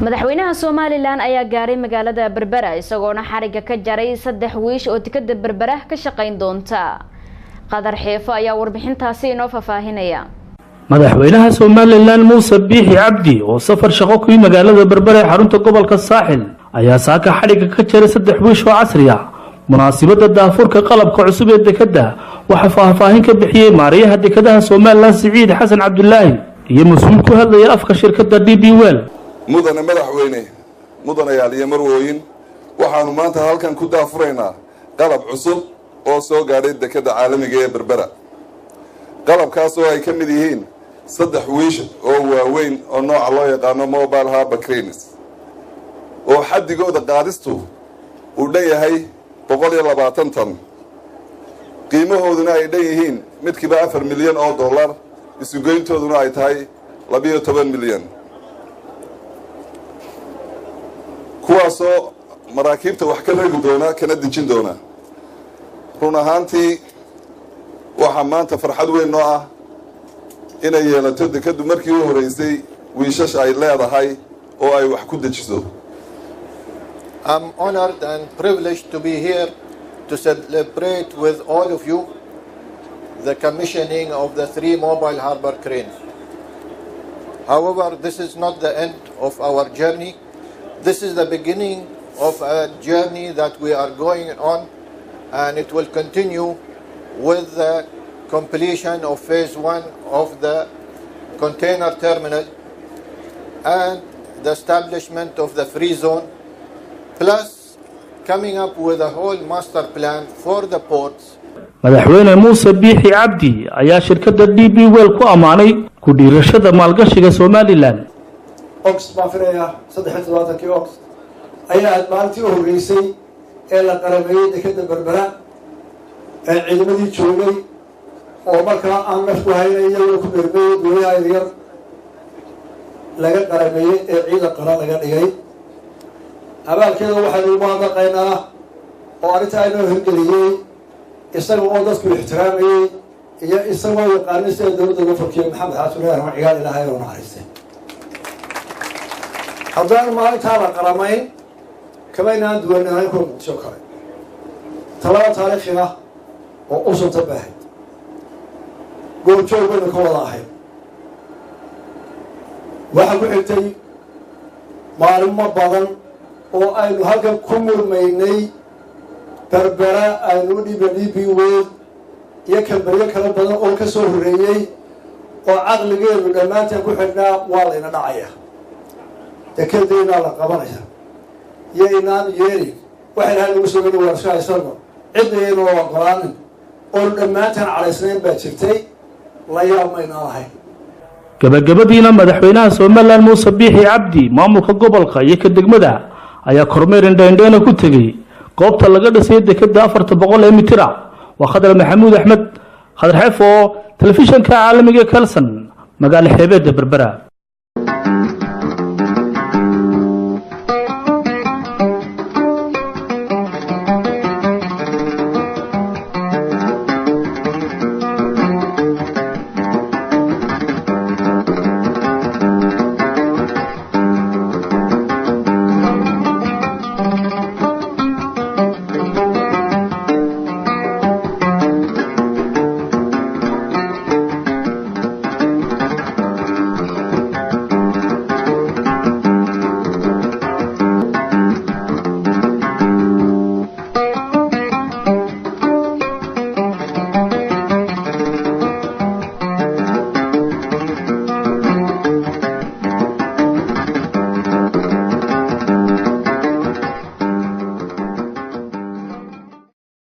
madaxweynaha Soomaaliland ayaa gaaray magaalada Berbera isagoona xariga ka jaray 3 wiish oo tikada Berbera ka shaqeyn doonta qadar xeefo ayaa warbixintaasi inoo faafahinaya madaxweynaha Soomaaliland Muuse Biixi Cabdi oo safar shaqo ku yimid magaalada Berbera ee xarunta gobolka Saaxil ayaa saaka xariga ka jaray 3 wiish oo casri ah munaasabada daafurka qalabka cusub ee dekada waxa faahfaahin ka bixiyay maariyaha dekadaha Soomaaliland Saciid Xasan Cabdullaahi iyo mas'uul ku hadlaya afka shirkadda DP World mudane madaxweyne mudanayaal iyo marwooyin waxaanu maanta halkan ku daafuraynaa qalab cusub oo soo gaadhay dekada caalamiga ee Berbera qalabkaas oo ay ka mid yihiin 3 wiish oo waaweyn oo nooca loo yaqaan mobile harbor cranes oo xaddigooda qaadistu uu dhan yahay 120 tan qiimahooduna ay dhan yihiin midkiiba $4 milyan oo dollar isu geyntooduna ay tahay 12 milyan kuwaasoo maraakiibta wax ka ragi doona kana dejin doona run ahaantii waxaa maanta farxad weyn noo ah inay yeelato dekadu markii u horeysay wiishash ay leedahay oo ay wax ku dejiso. I'm honored and privileged to be here to celebrate with all of you the commissioning of the 3 mobile harbor cranes. However, this is not the end of our journey. This is the beginning of a journey that we are going on, and it will continue with the completion of phase 1 of the container terminal and the establishment of the free zone, plus coming up with a whole master plan for the ports. madaxweyne Muuse Biixi Cabdi ayaa shirkadda DP World ku amaanay ku dhiirashada maalgashiga Soomaaliland. Oxfamfreya 37 Ox ayaa maalintii u horeysay ee la qarameeyay dekada Berbera ee ciidamadii joogay oo markaa aan nafku haynayay ku berbey dowladda yar laga qarameeyay ee ciidan qaran laga dhigay abaalkeeda waxa lagu maadaqaynaa oo arinta ay noo hirgeliyay isagoo oo dadku ixtiraamayay iyo isagoo yaqaanaysa dowladda gobolka Maxamed Xasan Cigaal Ilaahay oo naxariistay haddaan maalintaa la qaramayn kama inaan duwanahay ku soo kale talada taariikhi ah oo u soo tabahay goobjoogna ka wada ahay waxa ku xigtay maalmo badan oo aynu halkan ku murmaynay Berbera aynu DP World iyo kambaryo kala badan oo ka soo horeeyay oo caqligeedu dhamaanteen ku xidhnaa waa la ina dhacaya dekadayna la qabanaya yeynaan yeeri waxay lahayd ugu soo gudbay warshada isagoo cidayna waa qoraanin oo dhamaanteen calaysnayn baa jirtay la yaamayna lahayn gabagabadiina madaxweynaha Soomaaliland Muuse Biixi Cabdi maamulka gobolka iyo ka degmada ayaa kormeer indhaindheena ku tagay goobta laga dhisay dekada 400 mitir waa Khadar Maxamuud Axmed Khadar Xeefo telefishinka caalamiga Kalsan magaalo xeebada Berbera.